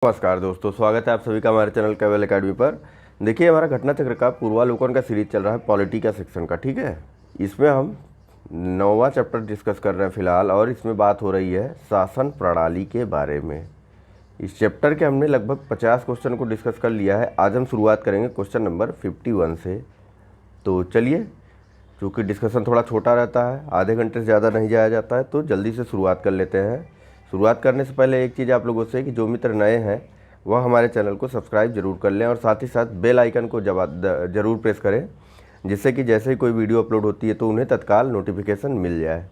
नमस्कार दोस्तों, स्वागत है आप सभी का हमारे चैनल कैवल एकेडमी पर। देखिए, हमारा घटना चक्र का पूर्वालोकन का सीरीज चल रहा है पॉलिटी का सेक्शन का। ठीक है, इसमें हम 9वां चैप्टर डिस्कस कर रहे हैं फिलहाल, और इसमें बात हो रही है शासन प्रणाली के बारे में। इस चैप्टर के हमने लगभग 50 क्वेश्चन को डिस्कस कर लिया है। आज हम शुरुआत करेंगे क्वेश्चन नंबर 51 से। तो चलिए, चूँकि डिस्कशन थोड़ा छोटा रहता है, आधे घंटे से ज़्यादा नहीं जाया जाता है, तो जल्दी से शुरुआत कर लेते हैं। शुरुआत करने से पहले एक चीज़ आप लोगों से कि जो मित्र नए हैं वह हमारे चैनल को सब्सक्राइब जरूर कर लें, और साथ ही साथ बेल आइकन को ज़रूर प्रेस करें, जिससे कि जैसे ही कोई वीडियो अपलोड होती है तो उन्हें तत्काल नोटिफिकेशन मिल जाए।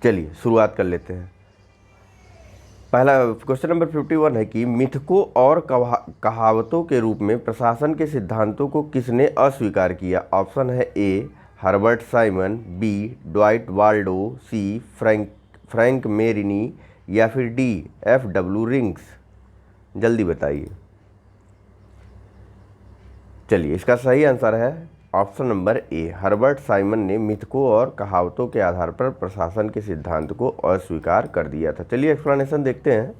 चलिए शुरुआत कर लेते हैं। पहला क्वेश्चन नंबर 51 है कि मिथकों और कहावतों के रूप में प्रशासन के सिद्धांतों को किसने अस्वीकार किया। ऑप्शन है A Herbert Simon, B Dwight Waldo, C Frank Marini, या फिर डी F.W. रिंग्स। जल्दी बताइए। चलिए, इसका सही आंसर है option number A Herbert Simon ने मिथकों और कहावतों के आधार पर प्रशासन के सिद्धांत को अस्वीकार कर दिया था। चलिए एक्सप्लेनेशन देखते हैं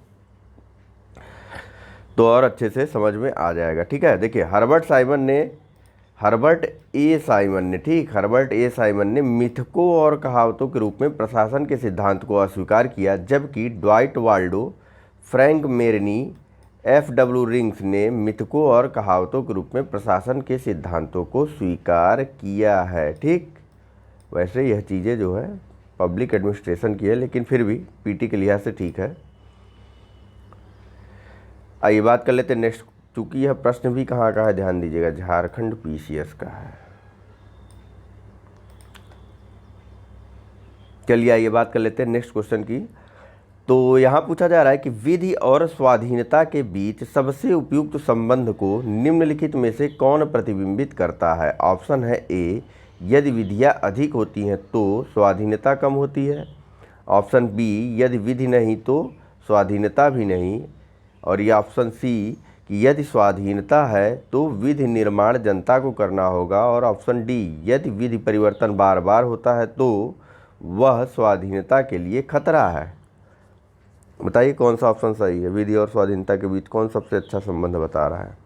तो और अच्छे से समझ में आ जाएगा। ठीक है, देखिए हर्बर्ट ए साइमन ने मिथकों और कहावतों के रूप में प्रशासन के सिद्धांत को अस्वीकार किया, जबकि Dwight Waldo, Frank Marini, F.W. Riggs ने मिथकों और कहावतों के रूप में प्रशासन के सिद्धांतों को स्वीकार किया है। ठीक, वैसे यह चीज़ें जो है पब्लिक एडमिनिस्ट्रेशन की है, लेकिन फिर भी पीटी के लिहाज से ठीक है। आइए बात कर लेते हैं नेक्स्ट। चूँकि यह प्रश्न भी कहाँ का है, ध्यान दीजिएगा, झारखंड PCS का है। चलिए आइए बात कर लेते हैं नेक्स्ट क्वेश्चन की। तो यहाँ पूछा जा रहा है कि विधि और स्वाधीनता के बीच सबसे उपयुक्त संबंध को निम्नलिखित में से कौन प्रतिबिंबित करता है। ऑप्शन है ए यदि विधियाँ अधिक होती हैं तो स्वाधीनता कम होती है। ऑप्शन बी यदि विधि नहीं तो स्वाधीनता भी नहीं। और ये ऑप्शन सी कि यदि स्वाधीनता है तो विधि निर्माण जनता को करना होगा। और ऑप्शन डी यदि विधि परिवर्तन बार बार होता है तो वह स्वाधीनता के लिए खतरा है। बताइए कौन सा ऑप्शन सही है। विधि और स्वाधीनता के बीच कौन सबसे अच्छा संबंध बता रहा है।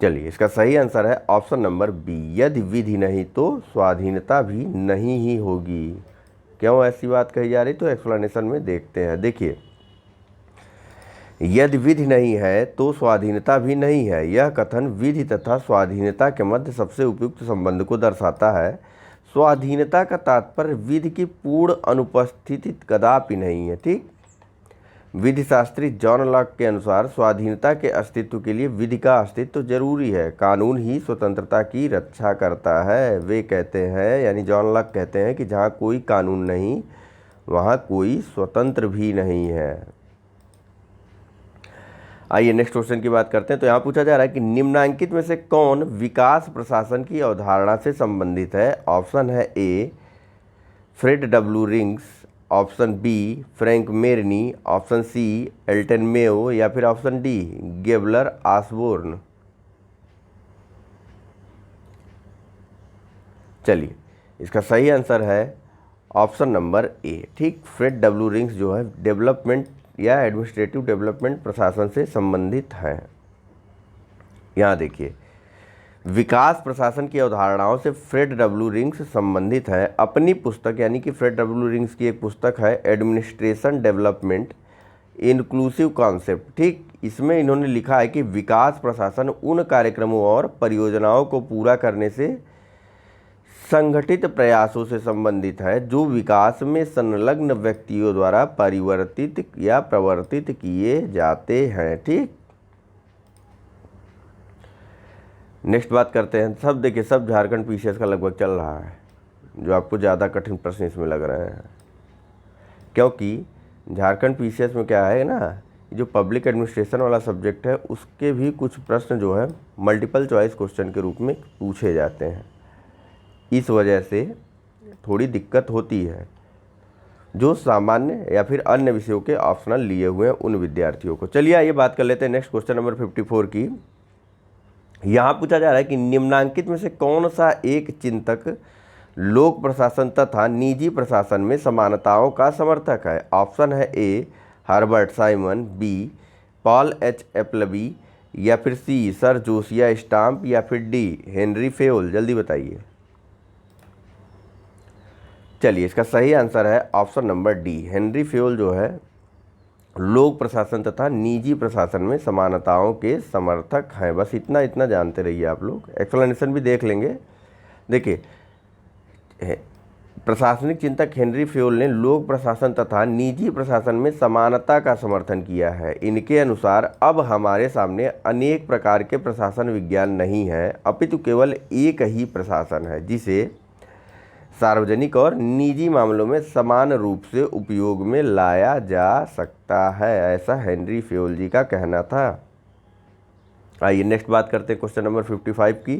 चलिए, इसका सही आंसर है ऑप्शन नंबर बी यदि विधि नहीं तो स्वाधीनता भी नहीं ही होगी। क्यों ऐसी बात कही जा रही, तो एक्सप्लेनेशन में देखते हैं। देखिए, यदि विधि नहीं है तो स्वाधीनता भी नहीं है, यह कथन विधि तथा स्वाधीनता के मध्य सबसे उपयुक्त संबंध को दर्शाता है। स्वाधीनता का तात्पर्य विधि की पूर्ण अनुपस्थिति कदापि नहीं है। ठीक, विधि शास्त्री जॉन लॉक के अनुसार स्वाधीनता के अस्तित्व के लिए विधि का अस्तित्व जरूरी है। कानून ही स्वतंत्रता की रक्षा करता है। वे कहते हैं, यानी जॉन लॉक कहते हैं कि जहाँ कोई कानून नहीं वहाँ कोई स्वतंत्र भी नहीं है। आइए नेक्स्ट क्वेश्चन की बात करते हैं। तो यहाँ पूछा जा रहा है कि निम्नांकित में से कौन विकास प्रशासन की अवधारणा से संबंधित है। ऑप्शन है A F.W. Riggs, option B Frank Marini, option C Elton Mayo, या फिर ऑप्शन डी गेबलर ऑसबोर्न। चलिए, इसका सही आंसर है ऑप्शन नंबर ए। ठीक, F.W. रिंग्स जो है डेवलपमेंट या एडमिनिस्ट्रेटिव डेवलपमेंट प्रशासन से संबंधित है। यहाँ देखिए, विकास प्रशासन की अवधारणाओं से F.W. रिंग्स संबंधित है। अपनी पुस्तक, यानी कि F.W. रिंग्स की एक पुस्तक है एडमिनिस्ट्रेशन डेवलपमेंट इंक्लूसिव कॉन्सेप्ट। ठीक, इसमें इन्होंने लिखा है कि विकास प्रशासन उन कार्यक्रमों और परियोजनाओं को पूरा करने से संगठित प्रयासों से संबंधित है जो विकास में संलग्न व्यक्तियों द्वारा परिवर्तित या प्रवर्तित किए जाते हैं। ठीक, नेक्स्ट बात करते हैं। सब देखिए, सब झारखंड PCS का लगभग चल रहा है, जो आपको ज़्यादा कठिन प्रश्न इसमें लग रहे हैं, क्योंकि झारखंड PCS में क्या है ना, जो पब्लिक एडमिनिस्ट्रेशन वाला सब्जेक्ट है उसके भी कुछ प्रश्न जो है मल्टीपल चॉइस क्वेश्चन के रूप में पूछे जाते हैं। इस वजह से थोड़ी दिक्कत होती है जो सामान्य या फिर अन्य विषयों के ऑप्शनल लिए हुए हैं उन विद्यार्थियों को। चलिए आइए बात कर लेते हैं नेक्स्ट क्वेश्चन नंबर 54 की। यहाँ पूछा जा रहा है कि निम्नांकित में से कौन सा एक चिंतक लोक प्रशासन तथा निजी प्रशासन में समानताओं का समर्थक है। ऑप्शन है A Herbert Simon, B Paul H Appleby, या फिर सी सर जोसिया स्टाम्प, या फिर डी हेनरी फेयोल? जल्दी बताइए। चलिए, इसका सही आंसर है option number D. Henry Fayol जो है लोक प्रशासन तथा निजी प्रशासन में समानताओं के समर्थक हैं। बस इतना इतना जानते रहिए आप लोग, एक्सप्लेनेशन भी देख लेंगे। देखिए, प्रशासनिक चिंतक हेनरी फेयोल ने लोक प्रशासन तथा निजी प्रशासन में समानता का समर्थन किया है। इनके अनुसार अब हमारे सामने अनेक प्रकार के प्रशासन विज्ञान नहीं है, अपितु केवल एक ही प्रशासन है जिसे सार्वजनिक और निजी मामलों में समान रूप से उपयोग में लाया जा सकता है। ऐसा हेनरी फेयोल जी का कहना था। आइए नेक्स्ट बात करते हैं क्वेश्चन नंबर 55 की।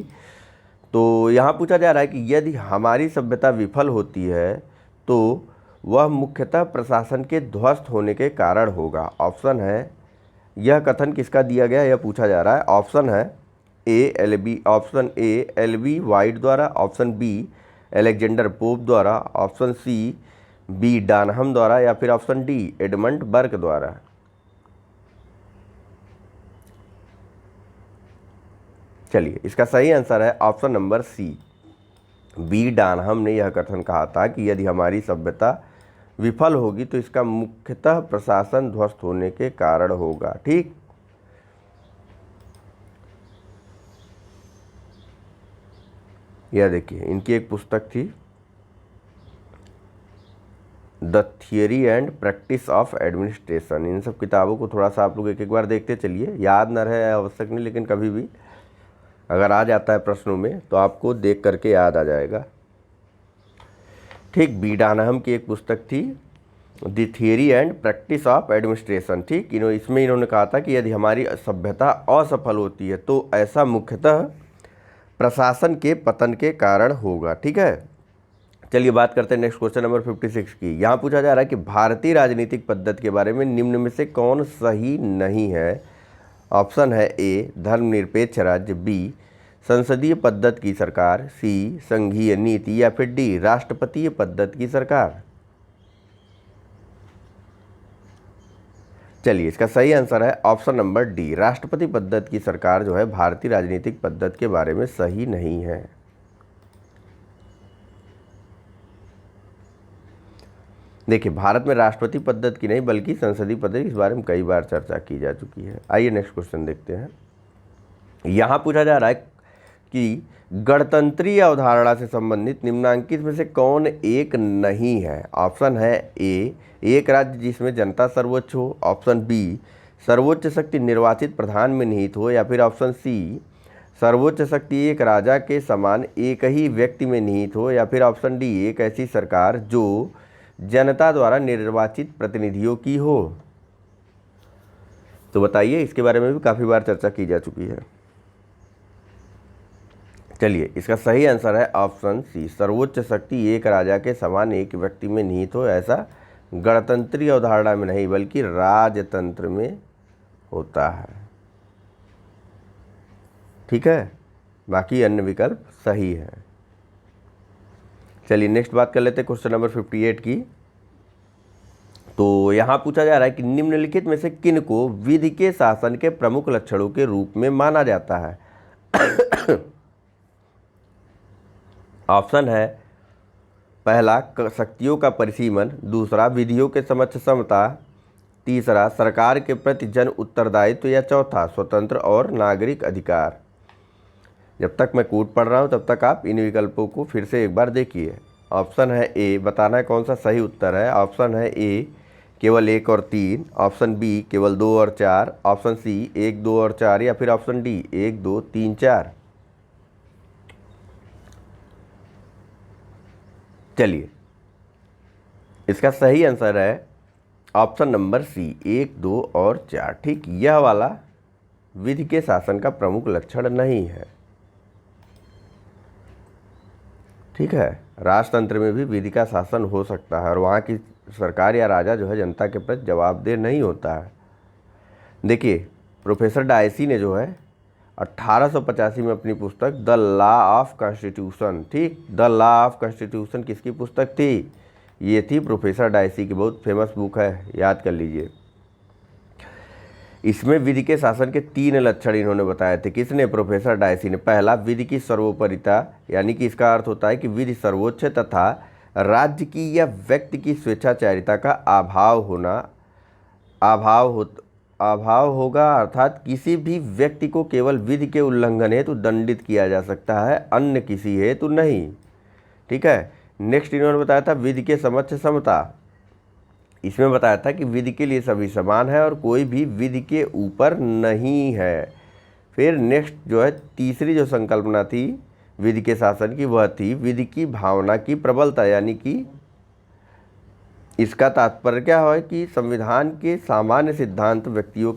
तो यहाँ पूछा जा रहा है कि यदि हमारी सभ्यता विफल होती है तो वह मुख्यतः प्रशासन के ध्वस्त होने के कारण होगा। ऑप्शन है, यह कथन किसका दिया गया, यह पूछा जा रहा है। ऑप्शन है option A L B White द्वारा, ऑप्शन बी अलेक्जेंडर पोप द्वारा, ऑप्शन सी बी डानहम द्वारा, या फिर ऑप्शन डी एडमंड बर्क द्वारा? चलिए, इसका सही आंसर है ऑप्शन नंबर सी, बी डानहम ने यह कथन कहा था कि यदि हमारी सभ्यता विफल होगी तो इसका मुख्यतः प्रशासन ध्वस्त होने के कारण होगा। ठीक, यह देखिए, इनकी एक पुस्तक थी the theory and practice of administration. इन सब किताबों को थोड़ा सा आप लोग एक एक बार देखते चलिए, याद न रहे आवश्यक नहीं, लेकिन कभी भी अगर आ जाता है प्रश्नों में तो आपको देख करके याद आ जाएगा। ठीक, बी डानहम की एक पुस्तक थी the theory and practice of administration. ठीक, इसमें इन्होंने कहा था कि यदि हमारी सभ्यता असफल होती है तो ऐसा मुख्यतः प्रशासन के पतन के कारण होगा। ठीक है, चलिए बात करते हैं नेक्स्ट क्वेश्चन नंबर 56 की। यहाँ पूछा जा रहा है कि भारतीय राजनीतिक पद्धति के बारे में निम्न में से कौन सही नहीं है। ऑप्शन है ए धर्मनिरपेक्ष राज्य, बी संसदीय पद्धति की सरकार, सी संघीय नीति, या फिर डी राष्ट्रपतीय पद्धति की सरकार? चलिए, इसका सही आंसर है ऑप्शन नंबर डी, राष्ट्रपति पद्धति की सरकार जो है भारतीय राजनीतिक पद्धति के बारे में सही नहीं है। देखिए, भारत में राष्ट्रपति पद्धति की नहीं बल्कि संसदीय पद्धति, इस बारे में कई बार चर्चा की जा चुकी है। आइए नेक्स्ट क्वेश्चन देखते हैं। यहाँ पूछा जा रहा है कि गणतंत्रीय अवधारणा से संबंधित निम्नांकित में से कौन एक नहीं है। ऑप्शन है ए एक राज्य जिसमें जनता सर्वोच्च हो, ऑप्शन बी सर्वोच्च शक्ति निर्वाचित प्रधान में निहित हो, या फिर ऑप्शन सी सर्वोच्च शक्ति एक राजा के समान एक ही व्यक्ति में निहित हो, या फिर ऑप्शन डी एक ऐसी सरकार जो जनता द्वारा निर्वाचित प्रतिनिधियों की हो। तो बताइए, इसके बारे में भी काफ़ी बार चर्चा की जा चुकी है। चलिए, इसका सही आंसर है ऑप्शन सी, सर्वोच्च शक्ति एक राजा के समान एक व्यक्ति में निहित हो। ऐसा गणतंत्रीय अवधारणा में नहीं बल्कि राजतंत्र में होता है। ठीक है, बाकी अन्य विकल्प सही है। चलिए नेक्स्ट बात कर लेते हैं क्वेश्चन नंबर 58 की। तो यहाँ पूछा जा रहा है कि निम्नलिखित में से किन को विधि के शासन के प्रमुख लक्षणों के रूप में माना जाता है। ऑप्शन है, पहला शक्तियों का परिसीमन, दूसरा विधियों के समक्ष समता, तीसरा सरकार के प्रति जन उत्तरदायित्व, या चौथा स्वतंत्र और नागरिक अधिकार। जब तक मैं कोड पढ़ रहा हूँ तब तक आप इन विकल्पों को फिर से एक बार देखिए। ऑप्शन है ए, बताना है कौन सा सही उत्तर है। ऑप्शन है ए केवल 1 और 3, ऑप्शन बी केवल 2 और 4, ऑप्शन सी 1, 2 और 4, या फिर ऑप्शन डी 1, 2, 3, 4। चलिए, इसका सही आंसर है ऑप्शन नंबर सी 1, 2 और 4। ठीक, यह वाला विधि के शासन का प्रमुख लक्षण नहीं है। ठीक है, राजतंत्र में भी विधि का शासन हो सकता है और वहाँ की सरकार या राजा जो है जनता के प्रति जवाबदेह नहीं होता है। देखिए, प्रोफेसर डायसी ने जो है 1885 में अपनी पुस्तक द लॉ ऑफ कॉन्स्टिट्यूशन, ठीक, द लॉ ऑफ कॉन्स्टिट्यूशन किसकी पुस्तक थी? ये थी प्रोफेसर डायसी की, बहुत फेमस बुक है, याद कर लीजिए। इसमें विधि के शासन के 3 लक्षण इन्होंने बताए थे। किसने? प्रोफेसर डायसी ने। पहला, विधि की सर्वोपरिता, यानी कि इसका अर्थ होता है कि विधि सर्वोच्च तथा राज्य की या व्यक्ति की स्वेच्छाचारिता का अभाव होगा, अर्थात किसी भी व्यक्ति को केवल विधि के उल्लंघन हेतु दंडित किया जा सकता है, अन्य किसी हेतु नहीं। ठीक है। नेक्स्ट इन्होंने बताया था विधि के समक्ष समता। इसमें बताया था कि विधि के लिए सभी समान है और कोई भी विधि के ऊपर नहीं है। फिर नेक्स्ट जो है तीसरी जो संकल्पना थी विधि के शासन की, वह थी विधि की भावना की प्रबलता, यानी कि इसका तात्पर्य क्या है कि संविधान के सामान्य सिद्धांत व्यक्तियों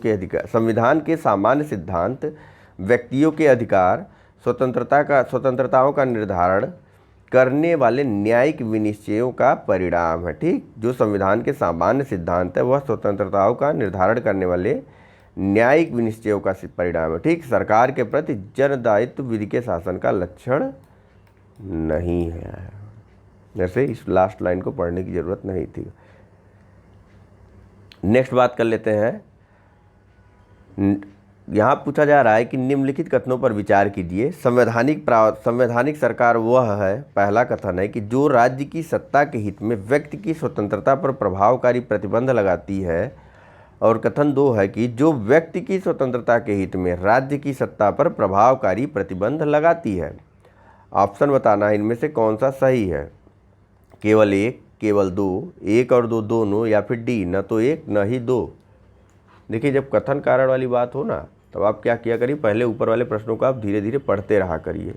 के अधिकार स्वतंत्रताओं का निर्धारण करने वाले न्यायिक विनिश्चयों का परिणाम है। ठीक, जो संविधान के सामान्य सिद्धांत है वह स्वतंत्रताओं का निर्धारण करने वाले न्यायिक विनिश्चयों का परिणाम है। ठीक, सरकार के प्रति जनदायित्व विधि के शासन का लक्षण नहीं है। जैसे इस लास्ट लाइन को पढ़ने की जरूरत नहीं थी। नेक्स्ट बात कर लेते हैं। यहाँ पूछा जा रहा है कि निम्नलिखित कथनों पर विचार कीजिए। संवैधानिक सरकार वह है, पहला कथन है कि जो राज्य की सत्ता के हित में व्यक्ति की स्वतंत्रता पर प्रभावकारी प्रतिबंध लगाती है, और कथन 2 है कि जो व्यक्ति की स्वतंत्रता के हित में राज्य की सत्ता पर प्रभावकारी प्रतिबंध लगाती है। ऑप्शन बताना है इनमें से कौन सा सही है। केवल 1, केवल 2, 1 और 2 दोनों, या फिर डी न तो 1 न ही 2। देखिए, जब कथन कारण वाली बात हो ना, तब आप क्या किया करिए, पहले ऊपर वाले प्रश्नों को आप धीरे धीरे पढ़ते रहा करिए।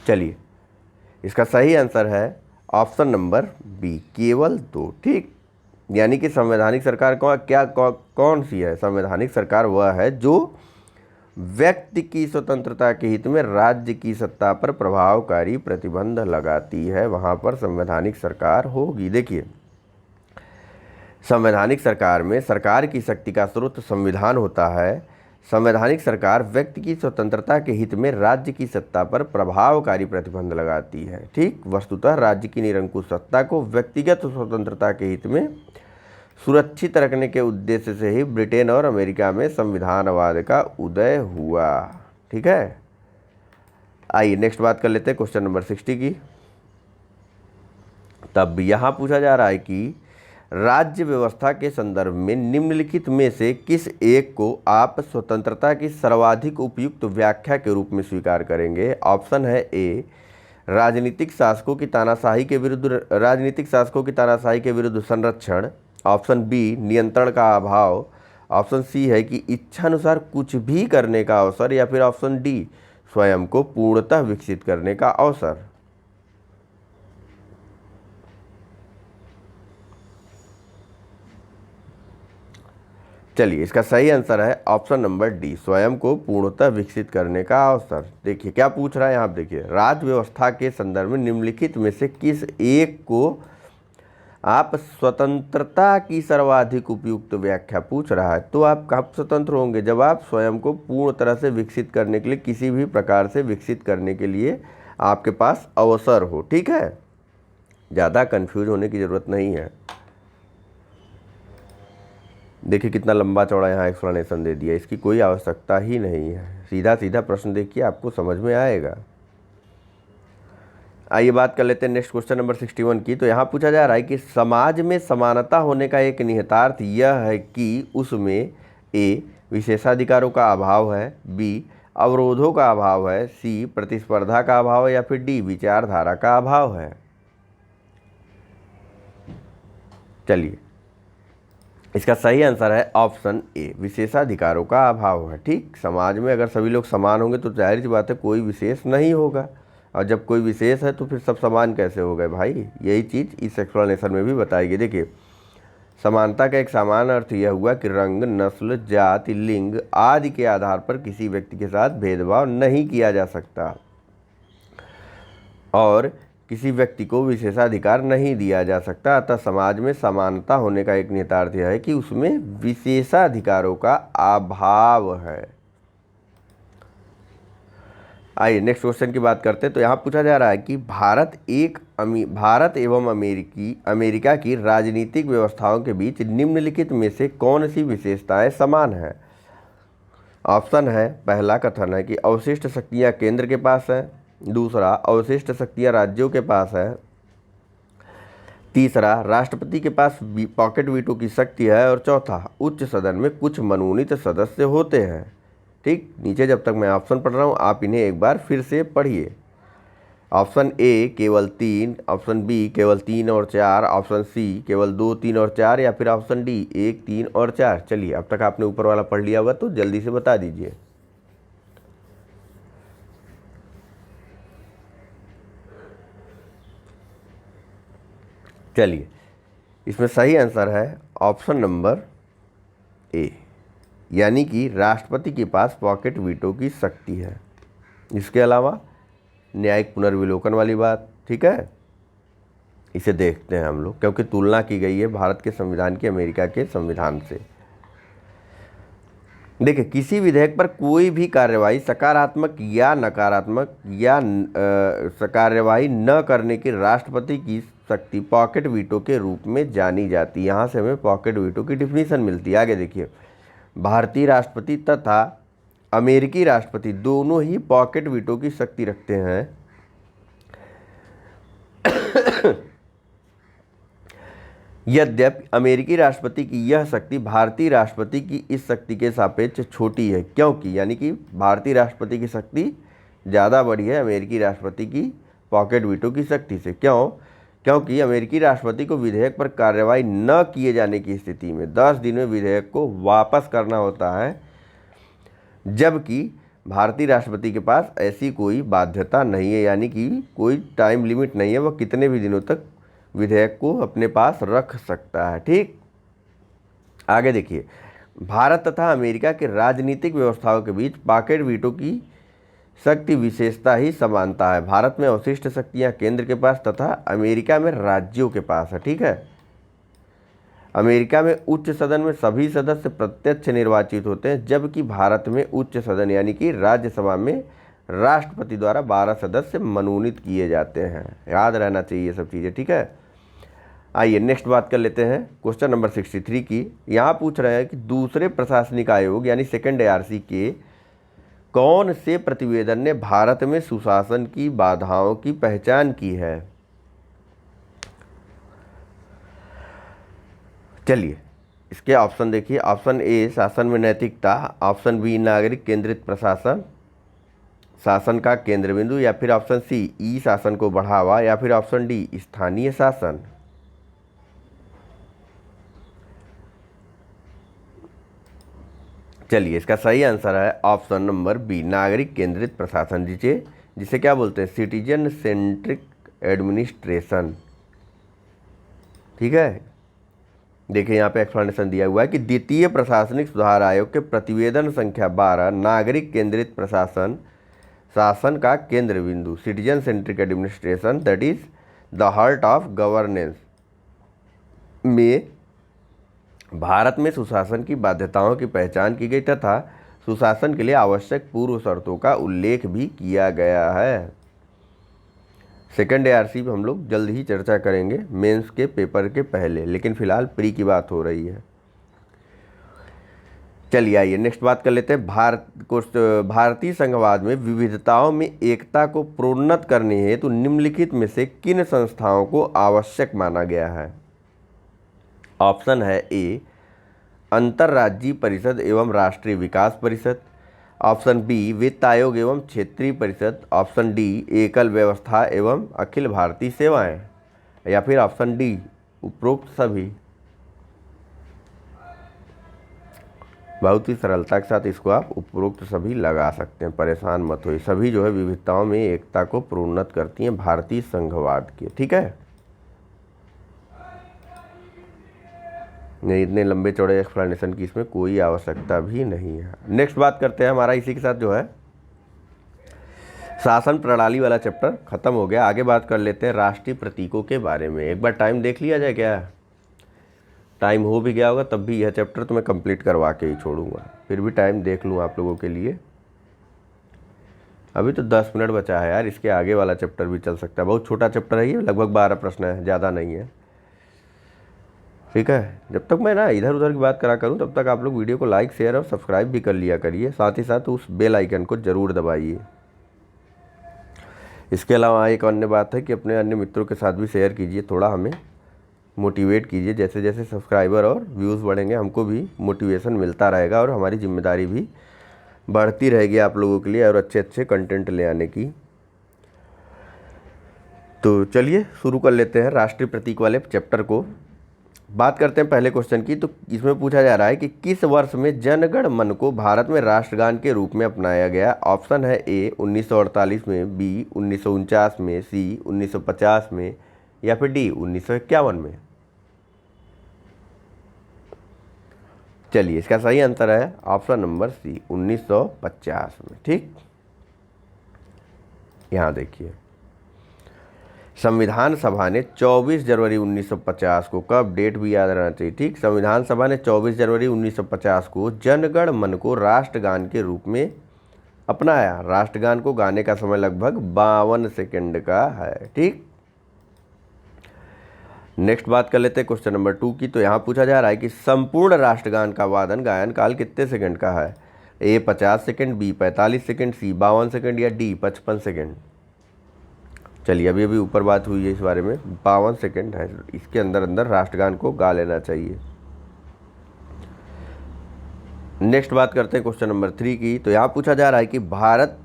चलिए, इसका सही आंसर है ऑप्शन नंबर बी, केवल 2। ठीक, यानी कि संवैधानिक सरकार कौन सी है? संवैधानिक सरकार वह है जो व्यक्ति की स्वतंत्रता के हित में राज्य की सत्ता पर प्रभावकारी प्रतिबंध लगाती है, वहाँ पर संवैधानिक सरकार होगी। देखिए, संवैधानिक सरकार में सरकार की शक्ति का स्रोत संविधान होता है। संवैधानिक सरकार व्यक्ति की स्वतंत्रता के हित में राज्य की सत्ता पर प्रभावकारी प्रतिबंध लगाती है। ठीक, वस्तुतः राज्य की निरंकुश सत्ता को व्यक्तिगत स्वतंत्रता के हित में सुरक्षित रखने के उद्देश्य से ही ब्रिटेन और अमेरिका में संविधानवाद का उदय हुआ। ठीक है, आइए नेक्स्ट बात कर लेते हैं क्वेश्चन नंबर 60 की। तब यहाँ पूछा जा रहा है कि राज्य व्यवस्था के संदर्भ में निम्नलिखित में से किस एक को आप स्वतंत्रता की सर्वाधिक उपयुक्त व्याख्या के रूप में स्वीकार करेंगे। ऑप्शन है ए, राजनीतिक शासकों की तानाशाही के विरुद्ध संरक्षण। ऑप्शन बी, नियंत्रण का अभाव। ऑप्शन सी है कि इच्छानुसार कुछ भी करने का अवसर, या फिर ऑप्शन डी, स्वयं को पूर्णतः विकसित करने का अवसर। चलिए, इसका सही आंसर है ऑप्शन नंबर डी, स्वयं को पूर्णतः विकसित करने का अवसर। देखिए क्या पूछ रहा है यहाँ, देखिए राज्य व्यवस्था के संदर्भ में निम्नलिखित में से किस एक को आप स्वतंत्रता की सर्वाधिक उपयुक्त व्याख्या पूछ रहा है। तो आप कब स्वतंत्र होंगे? जब आप स्वयं को पूर्ण तरह से विकसित करने के लिए, किसी भी प्रकार से विकसित करने के लिए आपके पास अवसर हो। ठीक है, ज़्यादा कंफ्यूज होने की ज़रूरत नहीं है। देखिए कितना लंबा चौड़ा यहाँ एक्सप्लेनेशन दे दिया, इसकी कोई आवश्यकता ही नहीं है। सीधा सीधा प्रश्न देखिए, आपको समझ में आएगा। आइए बात कर लेते हैं नेक्स्ट क्वेश्चन नंबर 61 की। तो यहाँ पूछा जा रहा है कि समाज में समानता होने का एक निहितार्थ यह है कि उसमें ए, विशेषाधिकारों का अभाव है, बी, अवरोधों का अभाव है, सी, प्रतिस्पर्धा का अभाव है, या फिर डी, विचारधारा का अभाव है। चलिए, इसका सही आंसर है ऑप्शन ए, विशेषाधिकारों का अभाव है। ठीक, समाज में अगर सभी लोग समान होंगे तो जाहिर सी बात है कोई विशेष नहीं होगा, और जब कोई विशेष है तो फिर सब समान कैसे हो गए भाई। यही चीज़ इस एक्सप्लेनेशन में भी बताई गई। देखिए, समानता का एक सामान्य अर्थ यह हुआ कि रंग, नस्ल, जाति, लिंग आदि के आधार पर किसी व्यक्ति के साथ भेदभाव नहीं किया जा सकता और किसी व्यक्ति को विशेषाधिकार नहीं दिया जा सकता। अतः समाज में समानता होने का एक निहितार्थ यह है कि उसमें विशेषाधिकारों का अभाव है। आइए नेक्स्ट क्वेश्चन की बात करते हैं। तो यहाँ पूछा जा रहा है कि भारत एवं अमेरिका की राजनीतिक व्यवस्थाओं के बीच निम्नलिखित में से कौन सी विशेषताएं समान हैं। ऑप्शन है, पहला कथन है कि अवशिष्ट शक्तियाँ केंद्र के पास है, दूसरा अवशिष्ट शक्तियाँ राज्यों के पास है, तीसरा राष्ट्रपति के पास पॉकेट वीटो की शक्ति है, और चौथा उच्च सदन में कुछ मनोनीत सदस्य होते हैं। ठीक, नीचे जब तक मैं ऑप्शन पढ़ रहा हूँ आप इन्हें एक बार फिर से पढ़िए। ऑप्शन ए केवल 3, ऑप्शन बी केवल 3 और 4, ऑप्शन सी केवल 2, 3 और 4, या फिर ऑप्शन डी 1, 3 और 4। चलिए, अब तक आपने ऊपर वाला पढ़ लिया होगा तो जल्दी से बता दीजिए। चलिए, इसमें सही आंसर है ऑप्शन नंबर ए, यानी कि राष्ट्रपति के पास पॉकेट वीटो की शक्ति है। इसके अलावा न्यायिक पुनर्विलोकन वाली बात, ठीक है, इसे देखते हैं हम लोग, क्योंकि तुलना की गई है भारत के संविधान की अमेरिका के संविधान से। देखिए, किसी विधेयक पर कोई भी कार्यवाही सकारात्मक या नकारात्मक या कार्यवाही न करने की राष्ट्रपति की शक्ति पॉकेट वीटो के रूप में जानी जाती है। यहाँ से हमें पॉकेट वीटो की डिफिनीशन मिलती है। आगे देखिए, भारतीय राष्ट्रपति तथा अमेरिकी राष्ट्रपति दोनों ही पॉकेट वीटो की शक्ति रखते हैं। यद्यपि अमेरिकी राष्ट्रपति की यह शक्ति भारतीय राष्ट्रपति की इस शक्ति के सापेक्ष छोटी है, क्योंकि यानी कि भारतीय राष्ट्रपति की शक्ति ज़्यादा बड़ी है अमेरिकी राष्ट्रपति की पॉकेट वीटो की शक्ति से। क्योंकि अमेरिकी राष्ट्रपति को विधेयक पर कार्रवाई न किए जाने की स्थिति में 10 दिन में विधेयक को वापस करना होता है, जबकि भारतीय राष्ट्रपति के पास ऐसी कोई बाध्यता नहीं है, यानी कि कोई टाइम लिमिट नहीं है, वह कितने भी दिनों तक विधेयक को अपने पास रख सकता है। ठीक, आगे देखिए, भारत तथा अमेरिका के राजनीतिक व्यवस्थाओं के बीच पॉकेट वीटो की शक्ति विशेषता ही समानता है। भारत में अवशिष्ट शक्तियां केंद्र के पास तथा अमेरिका में राज्यों के पास है। ठीक है, अमेरिका में उच्च सदन में सभी सदस्य प्रत्यक्ष निर्वाचित होते हैं, जबकि भारत में उच्च सदन यानी कि राज्यसभा में राष्ट्रपति द्वारा 12 सदस्य मनोनीत किए जाते हैं। याद रहना चाहिए ये सब चीज़ें। ठीक है, आइए नेक्स्ट बात कर लेते हैं क्वेश्चन नंबर 63 की। यहाँ पूछ रहे हैं कि दूसरे प्रशासनिक आयोग यानी सेकंड ARC के कौन से प्रतिवेदन ने भारत में सुशासन की बाधाओं की पहचान की है। चलिए, इसके ऑप्शन देखिए। ऑप्शन ए शासन में नैतिकता, ऑप्शन बी नागरिक केंद्रित प्रशासन, शासन का केंद्र बिंदु, या फिर ऑप्शन सी ई शासन को बढ़ावा, या फिर ऑप्शन डी स्थानीय शासन। चलिए, इसका सही आंसर है ऑप्शन नंबर बी नागरिक केंद्रित प्रशासन, जिसे क्या बोलते हैं, सिटीजन सेंट्रिक एडमिनिस्ट्रेशन। ठीक है, देखिए यहाँ पे एक्सप्लेनेशन दिया हुआ है कि द्वितीय प्रशासनिक सुधार आयोग के प्रतिवेदन संख्या 12 नागरिक केंद्रित प्रशासन, शासन का केंद्र बिंदु, citizen centric administration that is the heart of governance में भारत में सुशासन की बाध्यताओं की पहचान की गई तथा सुशासन के लिए आवश्यक पूर्व शर्तों का उल्लेख भी किया गया है। सेकंड ARC पे हम लोग जल्द ही चर्चा करेंगे मेंस के पेपर के पहले, लेकिन फिलहाल प्री की बात हो रही है। चलिए आइए नेक्स्ट बात कर लेते हैं। भारतीय संघवाद में विविधताओं में एकता को प्रोन्नत करने हेतु निम्नलिखित में से किन संस्थाओं को आवश्यक माना गया है। ऑप्शन है ए अंतर्राज्यीय परिषद एवं राष्ट्रीय विकास परिषद, ऑप्शन बी वित्त आयोग एवं क्षेत्रीय परिषद, ऑप्शन डी एकल व्यवस्था एवं अखिल भारतीय सेवाएं, या फिर ऑप्शन डी उपरोक्त सभी। बहुत ही सरलता के साथ इसको आप उपरोक्त सभी लगा सकते हैं, परेशान मत होइए। सभी जो है विविधताओं में एकता को प्रोन्नत करती हैं भारतीय संघवाद की। ठीक है, नहीं, इतने लंबे चौड़े एक्सप्लेनेशन की इसमें कोई आवश्यकता भी नहीं है। नेक्स्ट बात करते हैं, हमारा इसी के साथ जो है शासन प्रणाली वाला चैप्टर खत्म हो गया। आगे बात कर लेते हैं राष्ट्रीय प्रतीकों के बारे में। एक बार टाइम देख लिया जाए, क्या टाइम हो भी गया होगा तब भी यह चैप्टर तो मैं कंप्लीट करवा के ही छोड़ूंगा, फिर भी टाइम देख लूँ आप लोगों के लिए। अभी तो 10 मिनट बचा है यार, इसके आगे वाला चैप्टर भी चल सकता है, बहुत छोटा चैप्टर है ये, लगभग 12 प्रश्न है, ज़्यादा नहीं है। ठीक है, जब तक मैं ना इधर उधर की बात करा करूँ तब तक आप लोग वीडियो को लाइक शेयर और सब्सक्राइब भी कर लिया करिए, साथ ही साथ उस बेल आइकन को ज़रूर दबाइए। इसके अलावा एक अन्य बात है कि अपने अन्य मित्रों के साथ भी शेयर कीजिए, थोड़ा हमें मोटिवेट कीजिए। जैसे जैसे सब्सक्राइबर और व्यूज़ बढ़ेंगे हमको भी मोटिवेशन मिलता रहेगा और हमारी जिम्मेदारी भी बढ़ती रहेगी आप लोगों के लिए और अच्छे अच्छे कंटेंट ले आने की। तो चलिए शुरू कर लेते हैं राष्ट्रीय प्रतीक वाले चैप्टर को। बात करते हैं पहले क्वेश्चन की। तो इसमें पूछा जा रहा है कि किस वर्ष में जनगण मन को भारत में राष्ट्रगान के रूप में अपनाया गया। ऑप्शन है ए 1948 में, बी 1949 में, सी 1950 में या फिर डी 1951 में। चलिए इसका सही आंसर है ऑप्शन नंबर सी 1950 में। ठीक, यहाँ देखिए संविधान सभा ने 24 जनवरी 1950 को, कब डेट भी याद रहना चाहिए। ठीक, संविधान सभा ने 24 जनवरी 1950 को जनगण मन को राष्ट्रगान के रूप में अपनाया। राष्ट्रगान को गाने का समय लगभग 52 सेकंड का है। ठीक, नेक्स्ट बात कर लेते हैं क्वेश्चन नंबर 2 की। तो यहाँ पूछा जा रहा है कि संपूर्ण राष्ट्रगान का वादन गायन काल कितने सेकंड का है। ए 50 सेकंड, बी 45 सेकंड, सी 52 सेकंड या डी 55 सेकंड। चलिए अभी अभी ऊपर बात हुई है इस बारे में, 52 सेकंड है, इसके अंदर अंदर राष्ट्रगान को गा लेना चाहिए। नेक्स्ट बात करते हैं क्वेश्चन नंबर 3 की। तो यहाँ पूछा जा रहा है कि भारत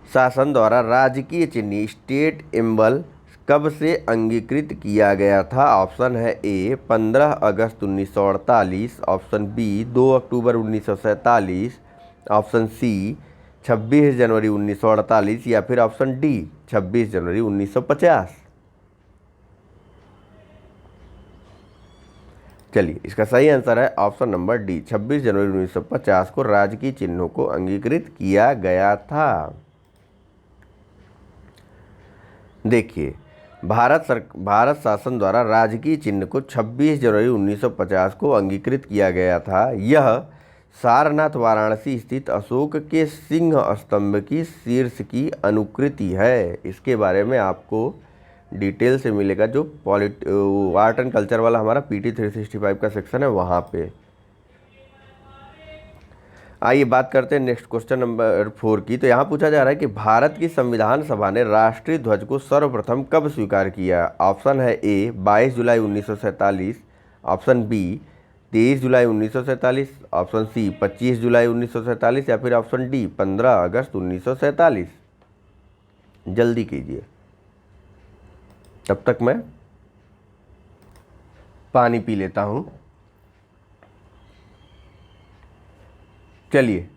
शासन द्वारा राजकीय चिन्ह स्टेट एम्बल कब से अंगीकृत किया गया था। ऑप्शन है ए 15 अगस्त 1948, ऑप्शन बी 2 अक्टूबर 1947, ऑप्शन सी 26 जनवरी 1948 या फिर ऑप्शन डी 26 जनवरी 1950। चलिए इसका सही आंसर है ऑप्शन नंबर डी 26 जनवरी 1950 को राजकीय चिन्हों को अंगीकृत किया गया था। देखिए भारत शासन द्वारा राजकीय चिन्ह को 26 जनवरी 1950 को अंगीकृत किया गया था। यह सारनाथ वाराणसी स्थित अशोक के सिंह स्तंभ की शीर्ष की अनुकृति है। इसके बारे में आपको डिटेल से मिलेगा जो आर्ट एंड कल्चर वाला हमारा PT 365 का सेक्शन है वहाँ पे। आइए बात करते हैं नेक्स्ट क्वेश्चन नंबर 4 की। तो यहाँ पूछा जा रहा है कि भारत की संविधान सभा ने राष्ट्रीय ध्वज को सर्वप्रथम कब स्वीकार किया। ऑप्शन है ए 22 जुलाई 1947, ऑप्शन बी 23 जुलाई 1947, ऑप्शन सी 25 जुलाई 1947 या फिर ऑप्शन डी 15 अगस्त 1947। जल्दी कीजिए, तब तक मैं पानी पी लेता हूँ। चलिए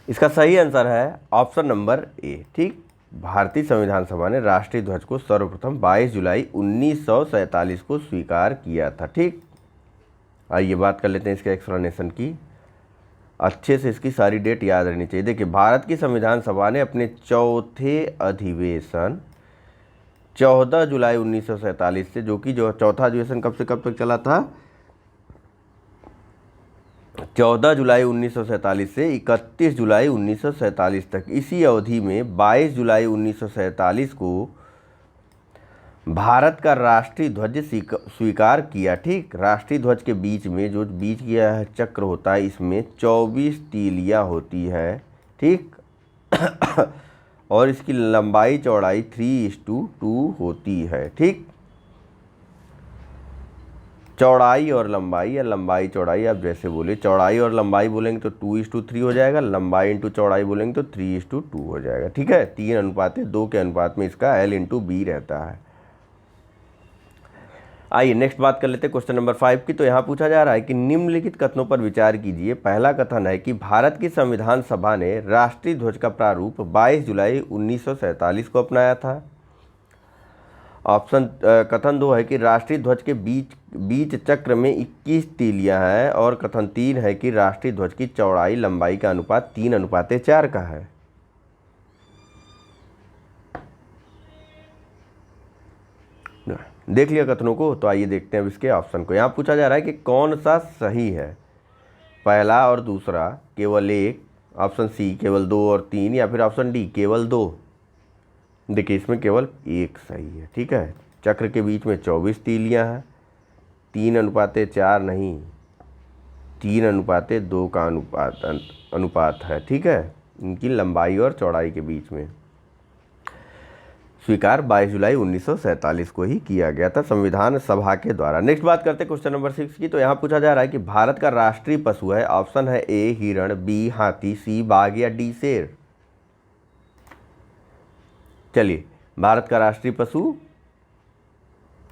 इसका सही आंसर है ऑप्शन नंबर ए। ठीक, भारतीय संविधान सभा ने राष्ट्रीय ध्वज को सर्वप्रथम 22 जुलाई 1947 को स्वीकार किया था। ठीक, आइए बात कर लेते हैं इसके एक्सप्लेनेशन की। अच्छे से इसकी सारी डेट याद रहनी चाहिए। देखिए भारत की संविधान सभा ने अपने चौथे अधिवेशन 14 जुलाई 1947 से, जो कि चौथा अधिवेशन कब से कब तक चला था, 14 जुलाई 1947 से 31 जुलाई 1947 तक। इसी अवधि में 22 जुलाई 1947 को भारत का राष्ट्रीय ध्वज स्वीकार किया। ठीक, राष्ट्रीय ध्वज के बीच में जो बीच का चक्र होता है इसमें 24 तीलियां होती है। ठीक और इसकी लंबाई चौड़ाई 3:2 होती है। ठीक, चौड़ाई और लंबाई या लंबाई चौड़ाई आप जैसे बोले, चौड़ाई और लंबाई बोलेंगे तो 2:3 हो जाएगा, लंबाई इंटू चौड़ाई बोलेंगे तो 3:2 हो जाएगा। ठीक है, 3:2 के अनुपात में इसका L/B रहता है। आइए नेक्स्ट बात कर लेते हैं क्वेश्चन नंबर 5 की। तो यहाँ पूछा जा रहा है कि निम्नलिखित कथनों पर विचार कीजिए। पहला कथन है कि भारत की संविधान सभा ने राष्ट्रीय ध्वज का प्रारूप 22 जुलाई 1947 को अपनाया था। ऑप्शन कथन 2 है कि राष्ट्रीय ध्वज के बीच चक्र में 21 तीलियां हैं। और कथन 3 है कि राष्ट्रीय ध्वज की चौड़ाई लंबाई का अनुपात 3:4 का है। देख लिया कथनों को, तो आइए देखते हैं अब इसके ऑप्शन को। यहाँ पूछा जा रहा है कि कौन सा सही है। पहला और दूसरा केवल एक ऑप्शन सी केवल 2 और 3, या फिर ऑप्शन डी केवल 2। देखिए इसमें केवल एक सही है, ठीक है। चक्र के बीच में 24 तीलियां हैं, 3:4 नहीं, 3:2 का अनुपात है, ठीक है, इनकी लंबाई और चौड़ाई के बीच में। स्वीकार 22 जुलाई 1947 को ही किया गया था संविधान सभा के द्वारा। नेक्स्ट बात करते हैं क्वेश्चन नंबर 6 की। तो यहाँ पूछा जा रहा है कि भारत का राष्ट्रीय पशु है, ऑप्शन है ए हिरण, बी हाथी, सी बाघ, या डी शेर। चलिए, भारत का राष्ट्रीय पशु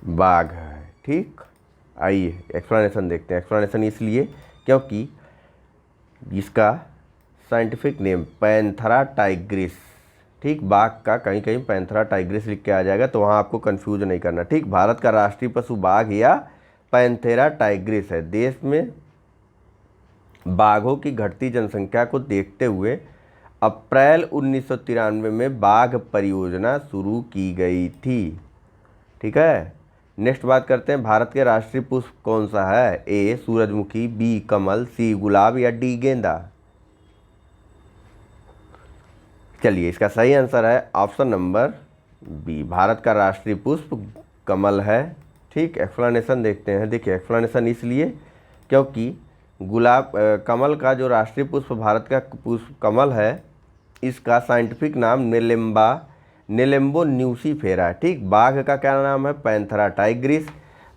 बाघ है, ठीक। आइए एक्सप्लेनेशन देखते हैं। एक्सप्लेनेशन इसलिए क्योंकि इसका साइंटिफिक नेम पैंथेरा टाइग्रिस, ठीक, बाघ का कहीं कहीं पैंथेरा टाइग्रिस लिख के आ जाएगा, तो वहाँ आपको कंफ्यूज नहीं करना, ठीक। भारत का राष्ट्रीय पशु बाघ या पैंथेरा टाइग्रिस है। देश में बाघों की घटती जनसंख्या को देखते हुए अप्रैल 1993 में बाघ परियोजना शुरू की गई थी, ठीक है। नेक्स्ट बात करते हैं, भारत के राष्ट्रीय पुष्प कौन सा है? ए सूरजमुखी, बी कमल, सी गुलाब, या डी गेंदा। चलिए, इसका सही आंसर है ऑप्शन नंबर बी, भारत का राष्ट्रीय पुष्प कमल है, ठीक। एक्सप्लेनेशन देखते हैं। देखिए एक्सप्लेनेशन इसलिए क्योंकि कमल का जो राष्ट्रीय पुष्प भारत का पुष्प कमल है, इसका साइंटिफिक नाम नेलेम्बो न्यूसीफेरा, ठीक। बाघ का क्या नाम है? Panthera Tigris.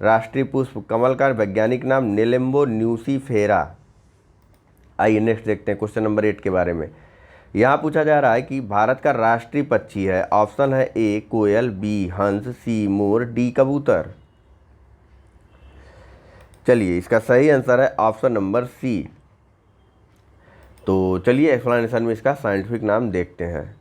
राष्ट्रीय पुष्प कमल का वैज्ञानिक नाम नेलेम्बो न्यूसीफेरा। आइए नेक्स्ट देखते हैं क्वेश्चन नंबर 8 के बारे में। यहाँ पूछा जा रहा है कि भारत का राष्ट्रीय पक्षी है, ऑप्शन है ए कोयल, बी हंस, सी मोर, डी कबूतर। चलिए, इसका सही आंसर है ऑप्शन नंबर सी। तो चलिए एक्सप्लेनेशन में इसका साइंटिफिक नाम देखते हैं।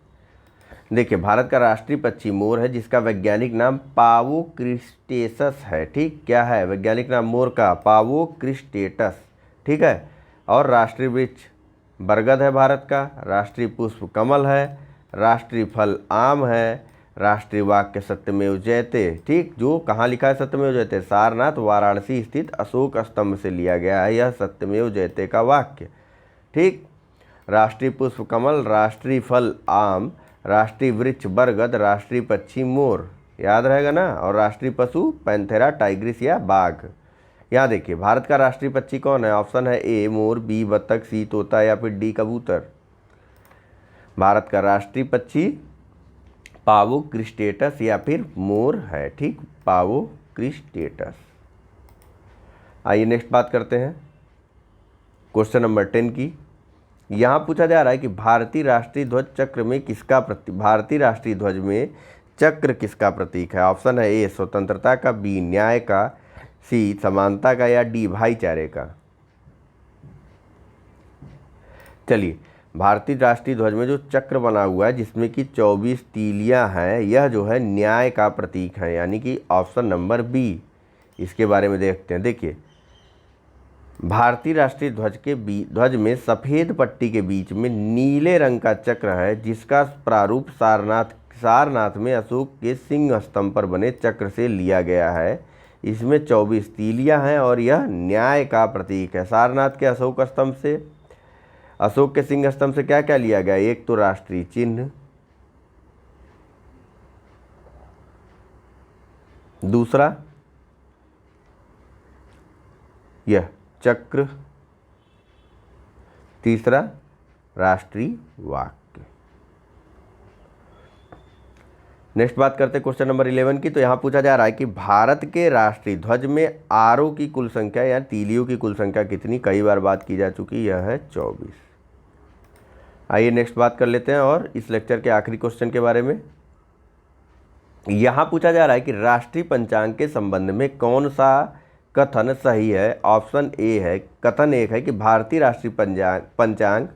देखिए, भारत का राष्ट्रीय पक्षी मोर है, जिसका वैज्ञानिक नाम पावोक्रिस्टेसस है, ठीक। क्या है वैज्ञानिक नाम मोर का? पावोक्रिस्टेटस, ठीक है। और राष्ट्रीय वृक्ष बरगद है भारत का, राष्ट्रीय पुष्प कमल है, राष्ट्रीय फल आम है, राष्ट्रीय वाक्य सत्यमेव जयते, ठीक। जो कहाँ लिखा है सत्यमेव जयते? सारनाथ वाराणसी स्थित अशोक स्तंभ से लिया गया है यह सत्यमेव जयते का वाक्य, ठीक। राष्ट्रीय पुष्प कमल, राष्ट्रीय फल आम, राष्ट्रीय वृक्ष बरगद, राष्ट्रीय पक्षी मोर, याद रहेगा ना। और राष्ट्रीय पशु पैंथेरा टाइग्रिस या बाघ। यहाँ देखिए, भारत का राष्ट्रीय पक्षी कौन है? ऑप्शन है ए मोर, बी बतख, सी तोता, या फिर डी कबूतर। भारत का राष्ट्रीय पक्षी पावोक्रिस्टेटस या फिर मोर है, ठीक, पावोक्रिस्टेटस। आइए नेक्स्ट बात करते हैं क्वेश्चन नंबर 10 की। यहाँ पूछा जा रहा है कि भारतीय राष्ट्रीय ध्वज चक्र में भारतीय राष्ट्रीय ध्वज में चक्र किसका प्रतीक है? ऑप्शन है ए स्वतंत्रता का, बी न्याय का, सी समानता का, या डी भाईचारे का। चलिए, भारतीय राष्ट्रीय ध्वज में जो चक्र बना हुआ है जिसमें कि 24 तीलियां हैं, यह जो है न्याय का प्रतीक है, यानी कि ऑप्शन नंबर बी। इसके बारे में देखते हैं। देखिए, भारतीय राष्ट्रीय ध्वज में सफ़ेद पट्टी के बीच में नीले रंग का चक्र है, जिसका प्रारूप सारनाथ में अशोक के सिंह स्तंभ पर बने चक्र से लिया गया है। इसमें 24 तीलियां हैं और यह न्याय का प्रतीक है। सारनाथ के अशोक के सिंह स्तंभ से क्या क्या लिया गया? एक तो राष्ट्रीय चिन्ह, दूसरा यह चक्र, तीसरा राष्ट्रीय वाक्य। नेक्स्ट बात करते हैं क्वेश्चन नंबर 11 की। तो यहाँ पूछा जा रहा है कि भारत के राष्ट्रीय ध्वज में आरों की कुल संख्या या तीलियों की कुल संख्या कितनी? कई बार बात की जा चुकी, यह है 24। आइए नेक्स्ट बात कर लेते हैं और इस लेक्चर के आखिरी क्वेश्चन के बारे में। यहाँ पूछा जा रहा है कि राष्ट्रीय पंचांग के संबंध में कौन सा कथन सही है? ऑप्शन ए है, कथन एक है कि भारतीय राष्ट्रीय पंचांग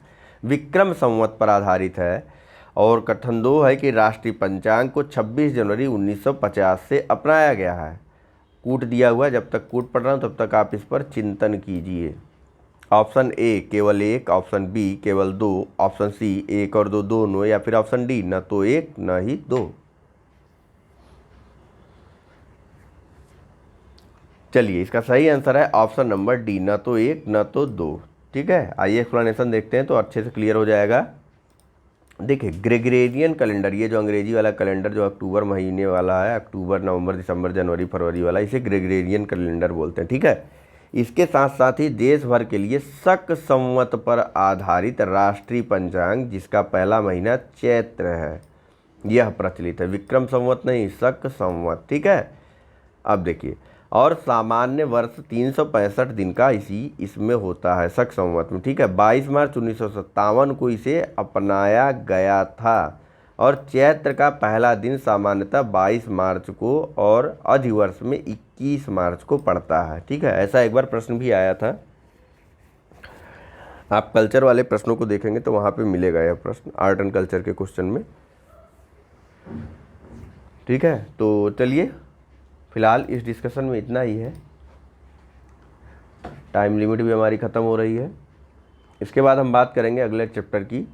विक्रम संवत पर आधारित है, और कथन 2 है कि राष्ट्रीय पंचांग को 26 जनवरी 1950 से अपनाया गया है। कूट दिया हुआ है, जब तक कूट पढ़ रहा हूँ तब तक आप इस पर चिंतन कीजिए। ऑप्शन ए केवल 1, ऑप्शन बी केवल 2, ऑप्शन सी 1 और 2 दोनों, या फिर ऑप्शन डी न तो 1 न ही 2। चलिए, इसका सही आंसर है ऑप्शन नंबर डी, न तो 1 न तो 2। ठीक है, आइए एक्सप्लेनेशन देखते हैं तो अच्छे से क्लियर हो जाएगा। देखिए ग्रेगोरियन कैलेंडर, ये जो अंग्रेजी वाला कैलेंडर जो अक्टूबर महीने वाला है, अक्टूबर नवंबर दिसंबर जनवरी फरवरी वाला, इसे ग्रेगोरियन कैलेंडर बोलते हैं। ठीक है, इसके साथ साथ ही देश भर के लिए शक संवत पर आधारित राष्ट्रीय पंचांग जिसका पहला महीना चैत्र है यह प्रचलित है, विक्रम संवत नहीं, शक संवत। ठीक है, अब देखिए, और सामान्य वर्ष 365 दिन का इसमें होता है शक संवत में। ठीक है, 22 मार्च 1957 को इसे अपनाया गया था और चैत्र का पहला दिन सामान्यतः 22 मार्च को और अधिवर्ष में 21 मार्च को पड़ता है। ठीक है, ऐसा एक बार प्रश्न भी आया था, आप कल्चर वाले प्रश्नों को देखेंगे तो वहाँ पे मिलेगा यह प्रश्न, आर्ट एंड कल्चर के क्वेश्चन में। ठीक है, तो चलिए फिलहाल इस डिस्कशन में इतना ही है, टाइम लिमिट भी हमारी ख़त्म हो रही है। इसके बाद हम बात करेंगे अगले चैप्टर की,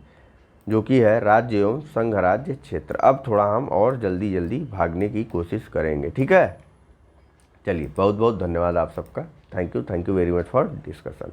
जो कि है राज्य एवं संघ राज्य क्षेत्र। अब थोड़ा हम और जल्दी भागने की कोशिश करेंगे। ठीक है, चलिए बहुत बहुत धन्यवाद आप सबका, thank you very much for discussion.